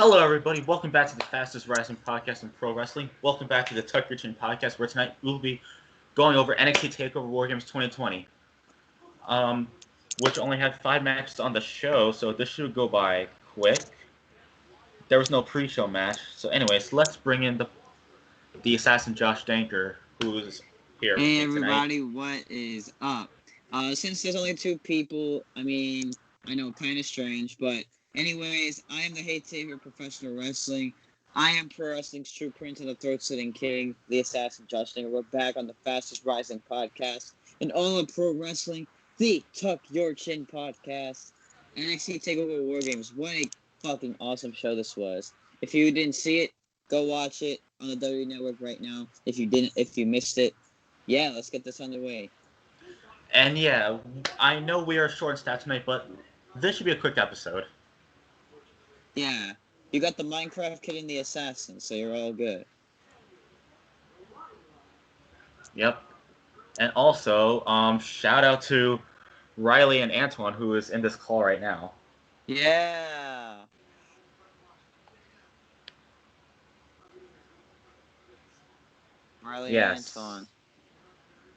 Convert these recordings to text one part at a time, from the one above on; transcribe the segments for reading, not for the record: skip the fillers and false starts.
Hello, everybody. Welcome back to the fastest rising podcast in pro wrestling. Welcome back to the Tuck Your Chin podcast, where tonight we'll be going over NXT Takeover WarGames 2020, which only had 5 matches on the show, so this should go by quick. There was no pre-show match, so anyways, let's bring in the assassin Josh Danker, who's here with me tonight. Hey everybody, what is up? Since there's only 2 people, I know, kind of strange, but anyways, I am the hate savior of professional wrestling. I am pro wrestling's true prince and the throat-sitting king, the assassin Josh Danker. We're back on the fastest rising podcast in all of pro wrestling, the Tuck Your Chin podcast. NXT Takeover WarGames. What a fucking awesome show this was. If you didn't see it, go watch it on the WWE Network right now. If you missed it, yeah, let's get this underway. And yeah, I know we are short staffed tonight, but this should be a quick episode. Yeah, you got the Minecraft kid and the assassin, so you're all good. Yep. And also, shout out to Riley and Antwan, who is in this call right now. Yeah. Riley and Antwan.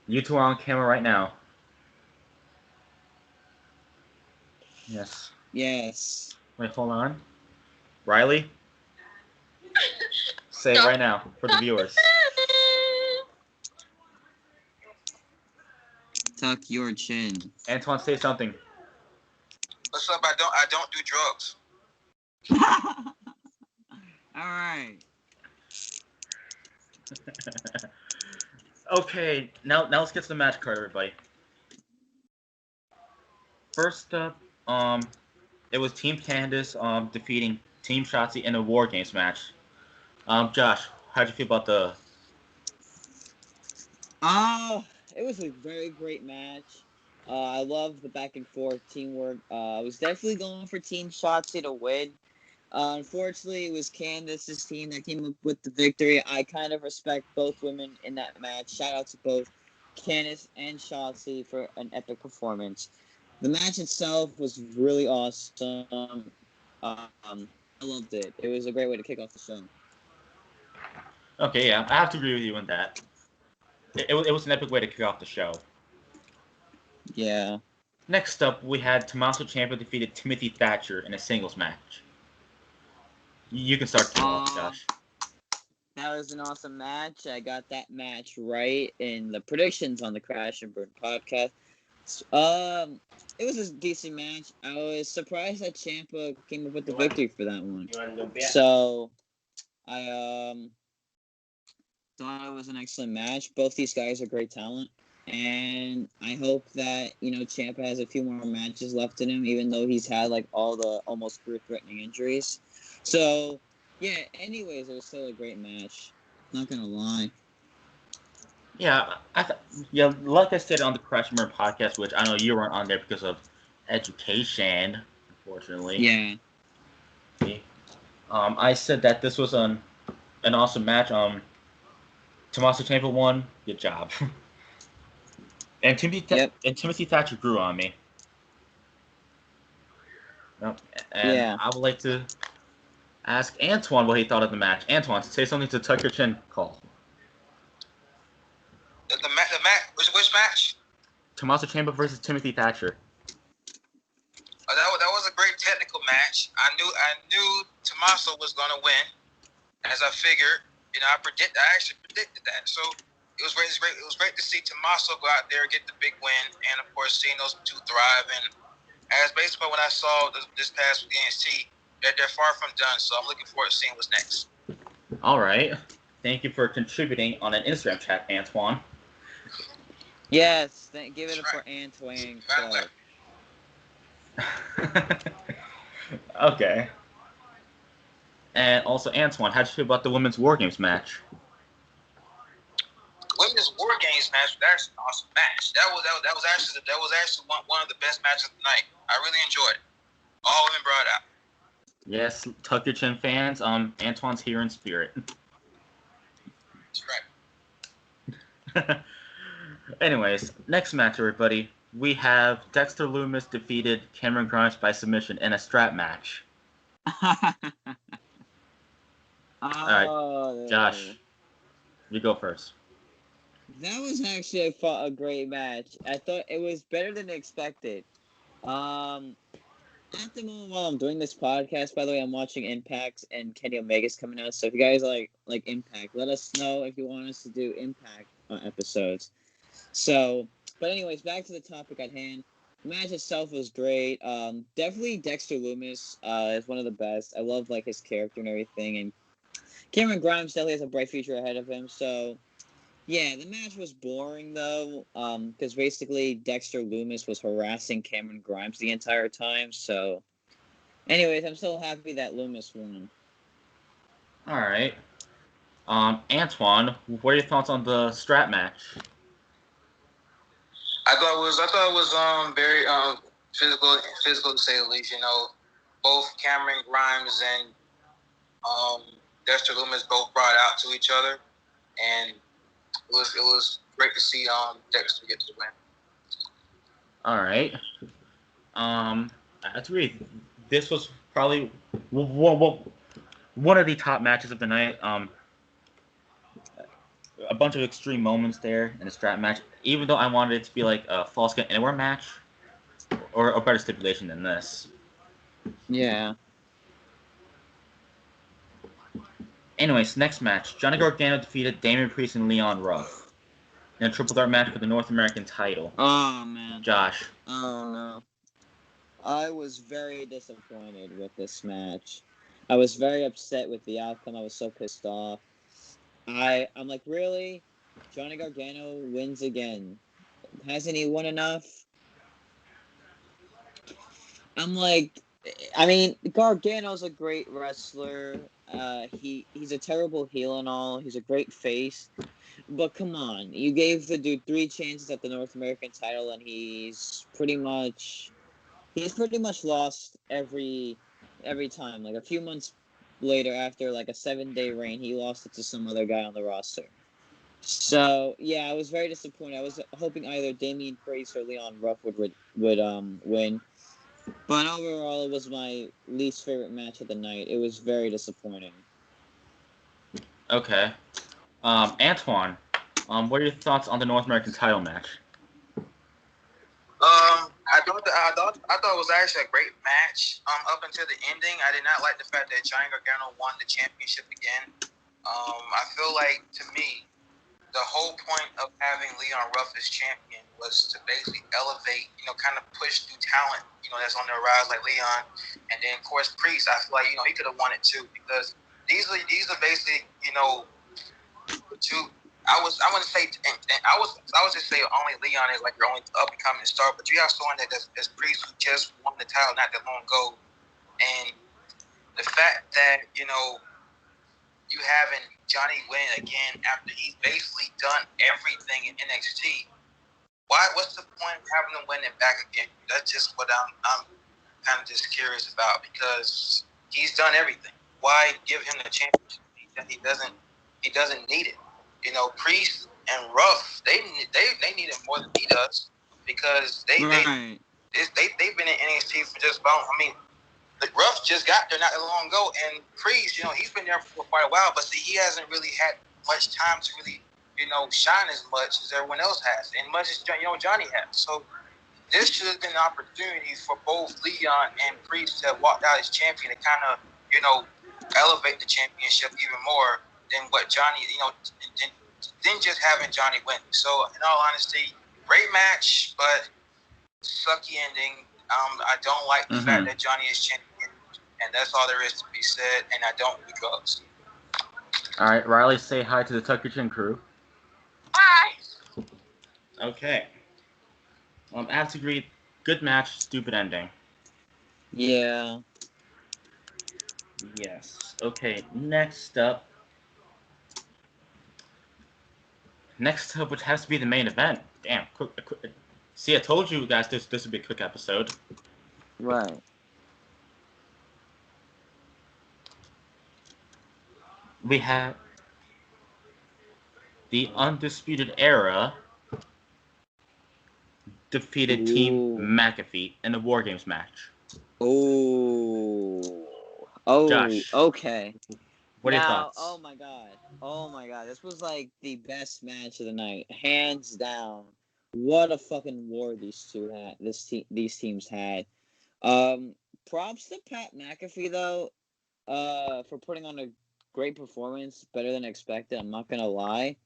You two are on camera right now. Yes. Yes. Wait, hold on. Riley? Say it right now for the viewers. Tuck your chin. Antwan, say something. What's up? I don't do drugs. Alright. Okay, now let's get to the match card, everybody. First up, it was Team Candice defeating Team Shotzi in a WarGames match. Josh, how'd you feel about the... It was a very great match. I love the back and forth teamwork. I was definitely going for Team Shotzi to win. Unfortunately, it was Candice's team that came up with the victory. I kind of respect both women in that match. Shout out to both Candice and Shotzi for an epic performance. The match itself was really awesome. I loved it. It was a great way to kick off the show. Okay, yeah, I have to agree with you on that. It was an epic way to kick off the show. Yeah. Next up, we had Tommaso Ciampa defeated Timothy Thatcher in a singles match. You can start off, Josh. That was an awesome match. I got that match right in the predictions on the Crash and Burn podcast. It was a decent match. I was surprised that Ciampa came up with the victory for that one. So, I thought it was an excellent match. Both these guys are great talent. And I hope that, Ciampa has a few more matches left in him, even though he's had, all the almost career-threatening injuries. So, yeah, anyways, it was still a great match. Not gonna lie. Yeah, like I said on the Crash and Burn podcast, which I know you weren't on there because of education, unfortunately. Yeah. I said that this was an awesome match. Tommaso Ciampa won. Good job. And Timothy Thatcher grew on me. Yep. And yeah. I would like to ask Antwan what he thought of the match. Antwan, say something to Tuck Your Chin call. The match. Which match? Tommaso Ciampa versus Timothy Thatcher. That was a great technical match. I knew Tommaso was gonna win, as I figured. I actually predicted that. So it was great. It was great to see Tommaso go out there and get the big win, and of course seeing those 2 thrive. And as basically when I saw this past with NXT, they're far from done. So I'm looking forward to seeing what's next. All right. Thank you for contributing on an Instagram chat, Antwan. Yes, give it up for Antwan. Okay. And also, Antwan, how'd you feel about the women's WarGames match? Women's WarGames match. That's an awesome match. That was actually one of the best matches of the night. I really enjoyed it. All women brought out. Yes, Tuck Your Chin fans. Antwan's here in spirit. That's right. Anyways, next match, everybody. We have Dexter Lumis defeated Cameron Grimes by submission in a strap match. Oh, Josh, you go first. that was actually a great match. I thought it was better than expected. Um, at the moment while I'm doing this podcast, by the way, I'm watching Impact and Kenny Omega's coming out. So if you guys like Impact, let us know if you want us to do Impact episodes. So, but anyways, back to the topic at hand. The match itself was great. Definitely Dexter Lumis is one of the best. I love like his character and everything, and Cameron Grimes definitely has a bright future ahead of him. So yeah, the match was boring though, because basically Dexter Lumis was harassing Cameron Grimes the entire time. So, anyways, I'm so happy that Lumis won. All right. Antwan, what are your thoughts on the strap match? I thought it was very physical to say the least. You know, both Cameron Grimes and Dexter Lumis both brought out to each other, and it was great to see Dexter get the win. All right. I agree. This was probably one of the top matches of the night. A bunch of extreme moments there in the strap match. Even though I wanted it to be like a Falls Count Anywhere match, or a better stipulation than this. Yeah. Anyways, next match: Johnny Gargano defeated Damian Priest and Leon Ruff in a triple threat match for the North American title. Oh man. Josh. Oh no. I was very disappointed with this match. I was very upset with the outcome. I was so pissed off. I'm like, really? Johnny Gargano wins again. Hasn't he won enough? I'm like, I mean, Gargano's a great wrestler. He's a terrible heel and all. He's a great face. But come on, you gave the dude 3 chances at the North American title, and he's pretty much lost every time. Like a few months later, after like a 7-day reign, he lost it to some other guy on the roster. So yeah, I was very disappointed. I was hoping either Damian Priest or Leon Ruff would win. But overall, it was my least favorite match of the night. It was very disappointing. Okay. Antwan, what are your thoughts on the North American title match? I thought it was actually a great match. Up until the ending, I did not like the fact that Johnny Gargano won the championship again. I feel like, to me, the whole point of having Leon Ruff as champion was to basically elevate, kind of push through talent, that's on the rise like Leon, and then of course Priest. I feel like he could have won it too, because these are basically two. I wouldn't say, and I was just say only Leon is like your only up and coming star, but you have someone that's Priest who just won the title not that long ago, and the fact that you having Johnny win again after he's basically done everything in NXT. What's the point of having him win it back again? That's just what I'm kind of just curious about, because he's done everything. Why give him the championship? He doesn't need it. Priest and Ruff, they need it more than he does, because they've been in NXT for just about. I mean, the Ruff just got there not that long ago, and Priest, he's been there for quite a while, but see, he hasn't really had much time to really, shine as much as everyone else has, and much as Johnny has. So this should have been an opportunity for both Leon and Priest to have walked out as champion and kind of, elevate the championship even more than what Johnny, than just having Johnny win. So, in all honesty, great match, but sucky ending. I don't like the fact that Johnny is champion, and that's all there is to be said. And I don't do drugs. All right, Riley, say hi to the Tucker Chin crew. Hi. Okay. I have to agree. Good match, stupid ending. Yeah. Yes. Okay. Next up, which has to be the main event. Damn. Quick. See, I told you guys this would be a quick episode. Right. We have the Undisputed Era defeated Team McAfee in a WarGames match. Oh, Josh. okay. What are your Now, thoughts? oh my god, this was like the best match of the night, hands down. What a fucking war these two had. These teams had. Um, Props to Pat McAfee though, for putting on a great performance, better than expected. I'm not gonna lie.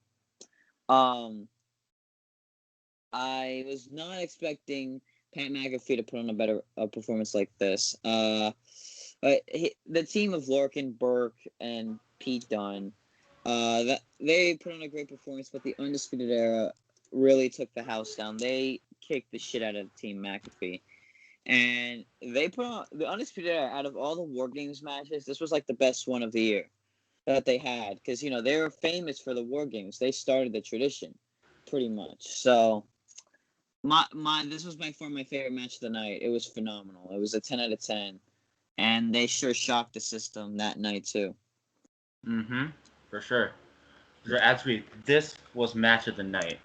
Um, I was not expecting Pat McAfee to put on a performance like this. The team of Lorcan, Burke, and Pete Dunne, that they put on a great performance, but the Undisputed Era really took the house down. They kicked the shit out of Team McAfee, and they put on the Undisputed Era. Out of all the War Games matches, this was like the best one of the year that they had, because they were famous for the War Games. They started the tradition, pretty much. So. This was by far my favorite match of the night. It was phenomenal. It was a 10 out of 10. And they sure shocked the system that night too. Mm-hmm. For sure. Actually, this was match of the night.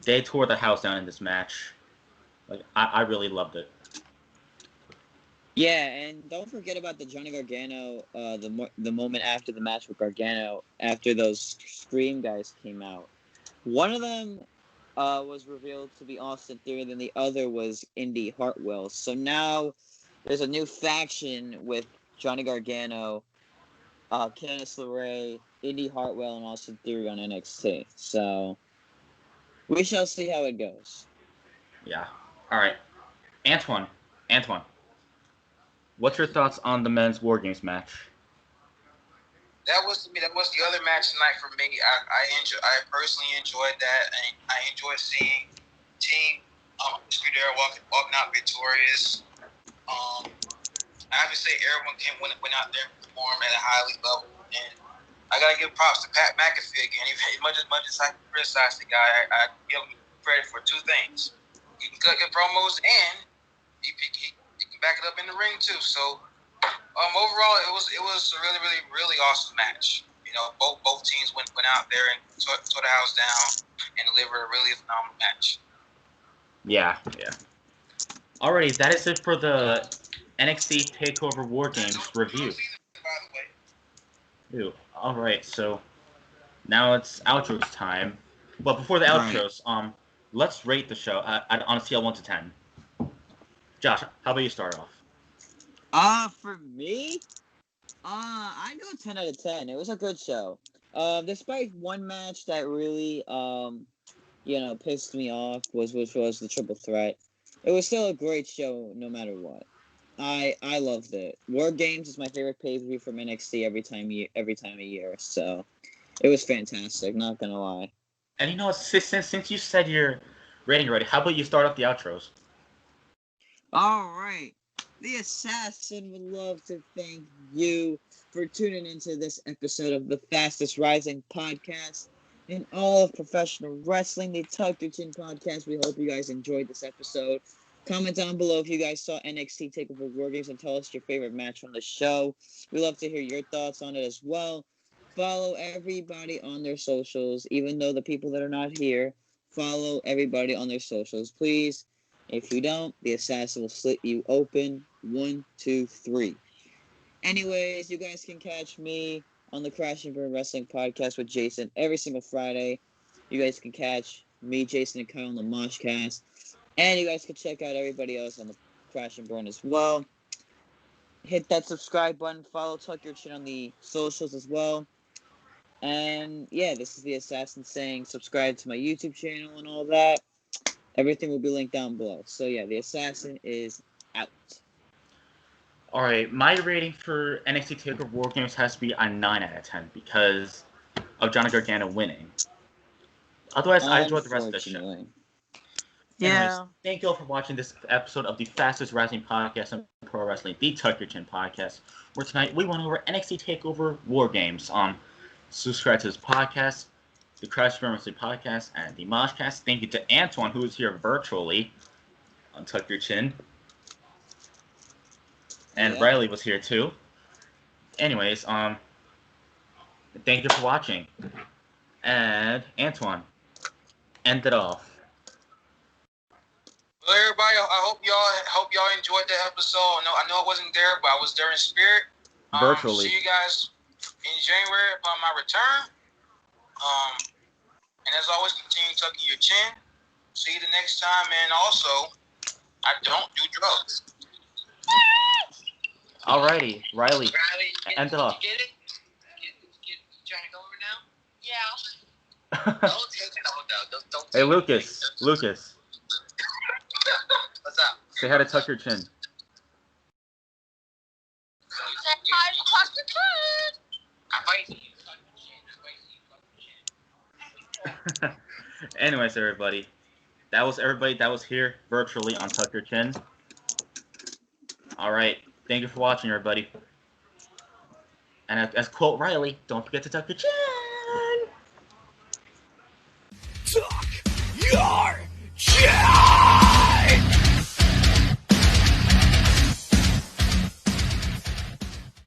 They tore the house down in this match. Like I really loved it. Yeah, and don't forget about the Johnny Gargano. The moment after the match with Gargano, after those Scream guys came out, one of them was revealed to be Austin Theory, then the other was Indy Hartwell. So now there's a new faction with Johnny Gargano, Candice LeRae, Indy Hartwell, and Austin Theory on NXT. So we shall see how it goes. Yeah. All right. Antwan. What's your thoughts on the men's War Games match? That was the other match tonight for me. I personally enjoyed that, and I enjoyed seeing Team Scudero walking out victorious. I have to say everyone went out there and performed at a highly level, and I gotta give props to Pat McAfee again. Much as I criticize the guy, I give him credit for two things: he can cut good promos, and he can back it up in the ring too. So overall, it was a really awesome match. Both teams went out there and tore the house down and delivered a really phenomenal match. Yeah. Alrighty, that is it for the NXT Takeover WarGames review. Ew. Alright, so now it's outros time. But before the outros, let's rate the show on a scale of 1 to 10. Josh, how about you start off? For me, I go 10 out of 10. It was a good show. Despite one match that really, pissed me off, which was the triple threat. It was still a great show, no matter what. I loved it. War Games is my favorite pay-per-view from NXT every time a year. So it was fantastic. Not gonna lie. And since you said your rating already, how about you start off the outros? All right. The Assassin would love to thank you for tuning into this episode of the Fastest Rising podcast in all of professional wrestling, the Tuck Your Chin podcast. We hope you guys enjoyed this episode. Comment down below if you guys saw NXT Takeover WarGames and tell us your favorite match from the show. We love to hear your thoughts on it as well. Follow everybody on their socials, even though the people that are not here, follow everybody on their socials, please. If you don't, the assassin will slit you open. 1, 2, 3. Anyways, you guys can catch me on the Crash and Burn Wrestling podcast with Jason every single Friday. You guys can catch me, Jason, and Kyle on the Moshcast. And you guys can check out everybody else on the Crash and Burn as well. Hit that subscribe button. Follow Tuck Your Chin on the socials as well. And yeah, this is the Assassin saying subscribe to my YouTube channel and all that. Everything will be linked down below. So yeah, the Assassin is out. Alright, my rating for NXT Takeover WarGames has to be a 9 out of 10 because of Johnny Gargano winning. Otherwise, I enjoyed the rest of the show. Yeah. Anyways, thank you all for watching this episode of the fastest wrestling podcast in pro wrestling, the Tuck Your Chin podcast, where tonight we went over NXT Takeover WarGames. Subscribe to this podcast, the Crash Burn Wrestling podcast, and the Moshcast. Thank you to Antwan, who is here virtually on Tuck Your Chin. And Yeah. Riley was here too. Anyways, thank you for watching. And Antwan, end it off. Well, everybody, I hope y'all enjoyed the episode. I know I wasn't there, but I was there in spirit. Virtually. See you guys in January upon my return. And as always, continue tucking your chin. See you the next time, and also, I don't do drugs. Alrighty, Riley, end it off. You get it? You trying to go over now? Yeah. Don't Hey, Lucas. Lucas, What's up? say hi to Tuck Your Chin. Say hi to Tuck Your Chin. I'm fighting you. Anyways, everybody, that was everybody that was here virtually on Tuck Your Chin. Alright, thank you for watching, everybody. And as quote Riley, don't forget to tuck your chin.